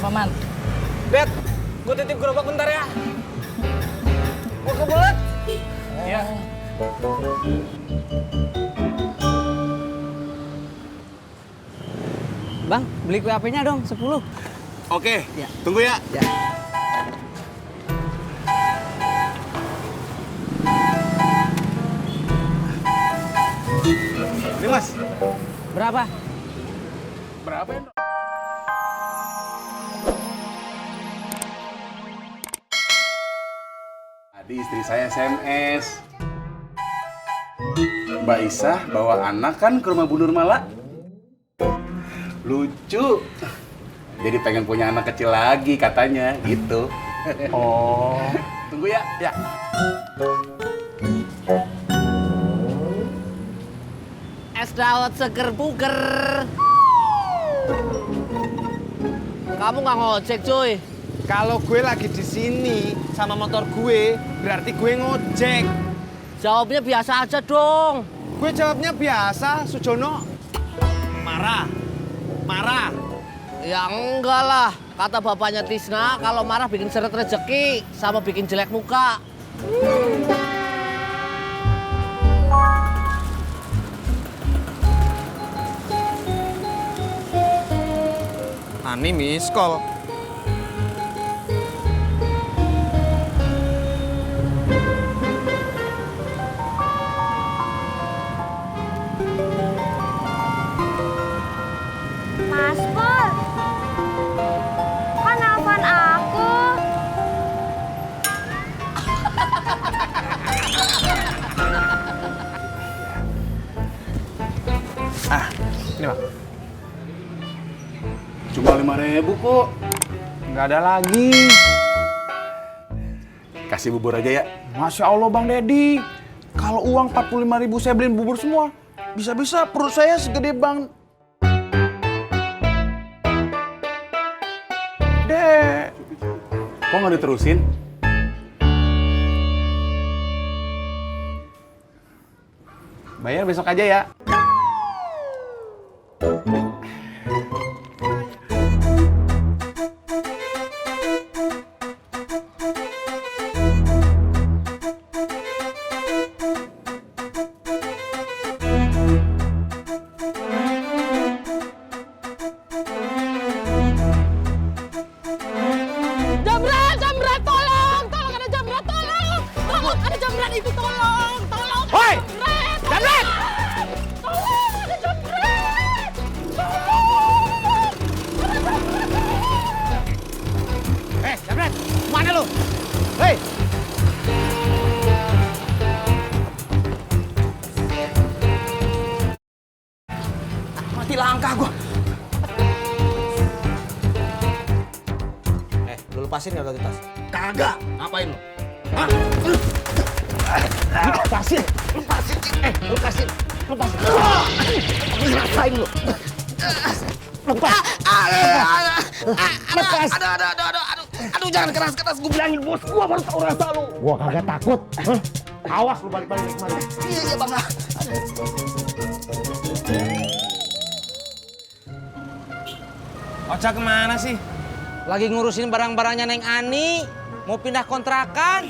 Kenapa, Man? Bet, gue titip gerobak bentar ya. Gue kebelet. Iya. Bang, beli kue HP-nya dong, 10. Oke, Ya. tunggu ya. Ya. Ini Mas. Berapa? Berapa ya? Tadi istri saya SMS. Mbak Isah bawa anak kan ke rumah Bu Nurmala. Lucu. Jadi pengen punya anak kecil lagi katanya, gitu. Oh. Tunggu ya. Ya. Es dawet seger buger. Kamu nggak ngojek, cuy? Kalau gue lagi di sini sama motor gue, berarti gue ngojek. Jawabnya biasa aja dong. Gue jawabnya biasa, Sujono. Marah. Marah. Ya enggak lah. Kata bapaknya Tisna, kalau marah bikin seret rezeki sama bikin jelek muka. Ani miss call. Mas Pur, kok nelfon aku? Ini Pak. Cuma 5.000 kok. Nggak ada lagi. Kasih bubur aja ya. Masya Allah Bang Deddy, kalau uang 45.000 saya beliin bubur semua, bisa-bisa perut saya segede Bang Dek. Kok nggak diterusin? Bayar besok aja ya. Jamret, tolong! Tolong ada Jamret, tolong! Tolong ada Jamret itu, tolong! Tolong! Hoi! Jamret! Jamret! Tolong ada Jamret! Tolong! Jamret, mana lu? Hei! Mati langkah gua. Lu lepasin nggak tas? Kagak. Ngapain lu? Hah? Lepasin! Lepasin! Lepasin! Lepasin! Ngapain lu? Lepas! Lepas! Aduh, jangan keras-keras. Gua bilangin bos gua baru tahu rasa lu. Gua kagak takut. Hah? Awas lu balik-balik kemari. Iya, Bang. Oca kemana sih? Lagi ngurusin barang-barangnya Neng Ani. Mau pindah kontrakan.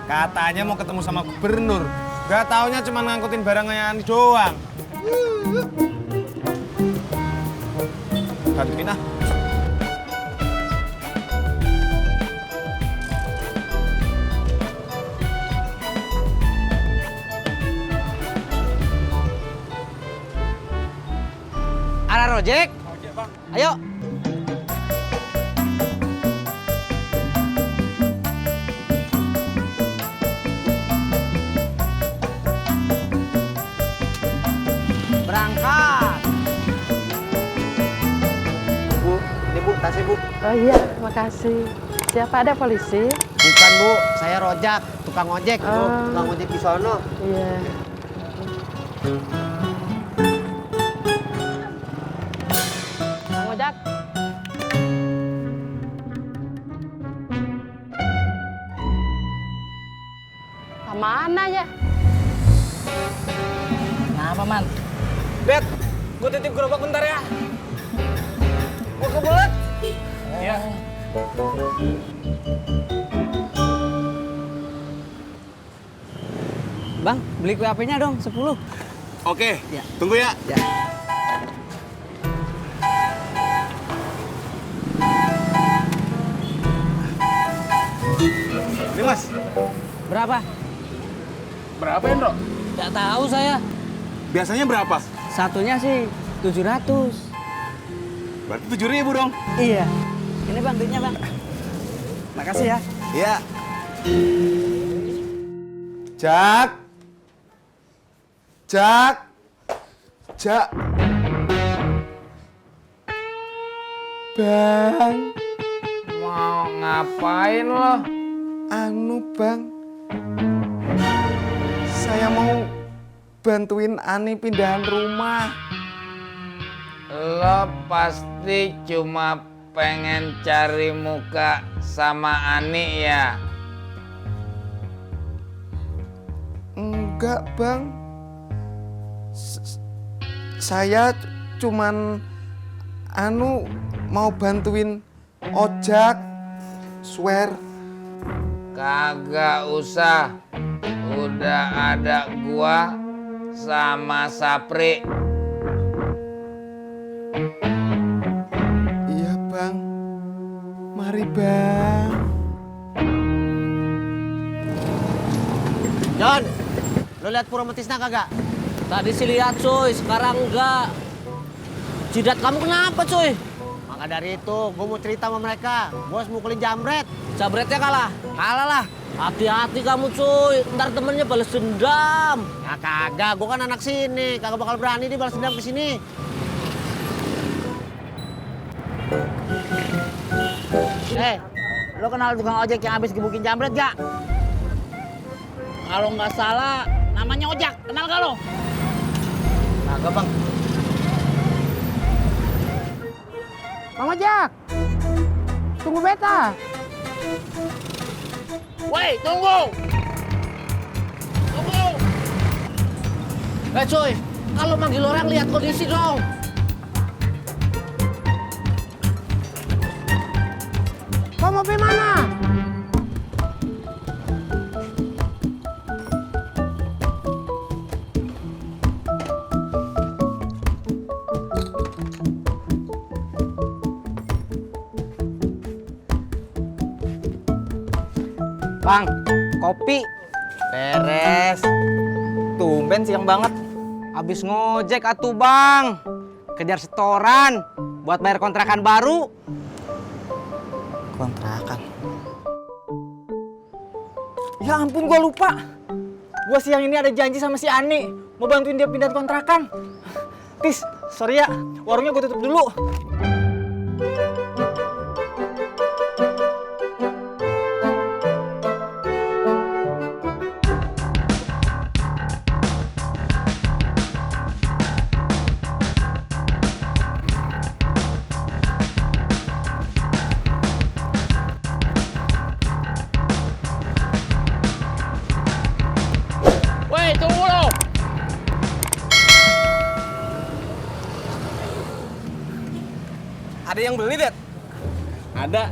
Katanya mau ketemu sama gubernur. Gak taunya cuma ngangkutin barangnya Ani doang. Hadapin ah. Ada rojek? Ayo. Berangkat. Bu, ini bu, tasnya bu. Oh iya, makasih. Siapa, ada polisi? Bukan Bu, saya Rojak, tukang ojek. Oh. Tukang ojek di sono. Iya. Bang Ojak. Kemana ya? Kenapa, Man? Bet, gue titip gerobak bentar ya. Gua kebelet. Iya. Bang, beli kue apinya dong 10. Oke, Ya. tunggu ya. Ya. Ini Mas, Berapa? berapa Indro? Nggak tahu saya. Biasanya berapa? Satunya sih 700. Berarti 7.000 dong. Iya. Ini Bang, duitnya Bang. Makasih ya. Iya. Jak. Jak. Jak. Bang. Mau ngapain lo? Anu Bang. Saya mau bantuin Ani pindahan rumah. Lo pasti cuma pengen cari muka sama Ani ya? Enggak Bang. Saya cuman mau bantuin ojak. Swear. Kagak usah. Udah ada gua sama Sapri. Iya Bang. Mari Bang. John, lo lihat Pura sama Tisna kagak? Tadi sih lihat cuy, sekarang enggak. Jidat kamu kenapa cuy? Maka dari itu, gue mau cerita sama mereka. Bos mukulin Jamret. Jamretnya kalah? Kalah lah. Hati-hati kamu cuy, ntar temennya balas dendam. Ya kagak, gue kan anak sini. Kagak bakal berani dia balas dendam ke sini. Lo kenal tukang ojek yang habis gebukin Jamret gak? Kalau nggak salah, namanya Ojak. Kenal gak lo? Kagak bang. Bang Ojak, tunggu beta. Woi, tunggu. Tunggu. Cuy, kalau manggil orang lihat kondisi dong. Kau mau pergi mana? Bang, kopi. Beres. Tumben siang banget. Habis ngojek atuh Bang. Kejar setoran buat bayar kontrakan baru. Kontrakan. Ya ampun gua lupa. Gua siang ini ada janji sama si Ani mau bantuin dia pindah kontrakan. Tis, sorry ya. Warungnya gua tutup dulu. Woi, tunggu lo. Ada yang beli, Det? Ada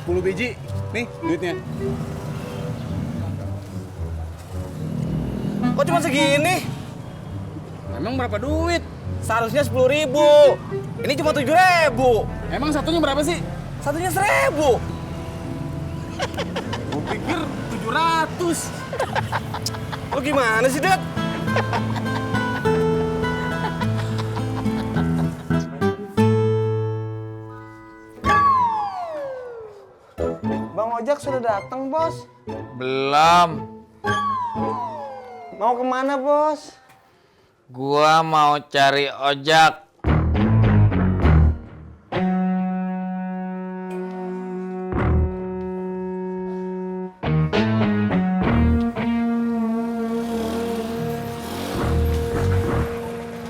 10 biji. Nih duitnya. Kok cuma segini? Emang berapa duit? Seharusnya 10.000. Ini cuma 7.000. Emang satunya berapa sih? Satunya 1.000. Gue pikir 700. Lu gimana sih, Det? Bang Ojak sudah datang, Bos. Belum. Mau kemana, Bos? Gua mau cari ojak.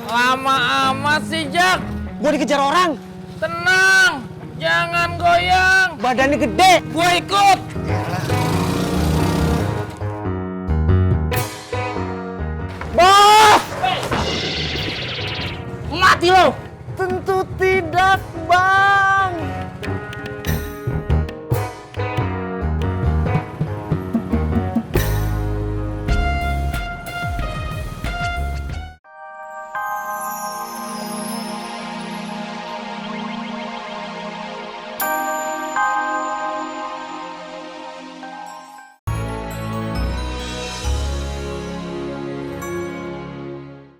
Lama amat sih, Jak. Gua dikejar orang. Tenang, jangan goyang. Badannya gede. Gua ikut. Bos! Mati lo.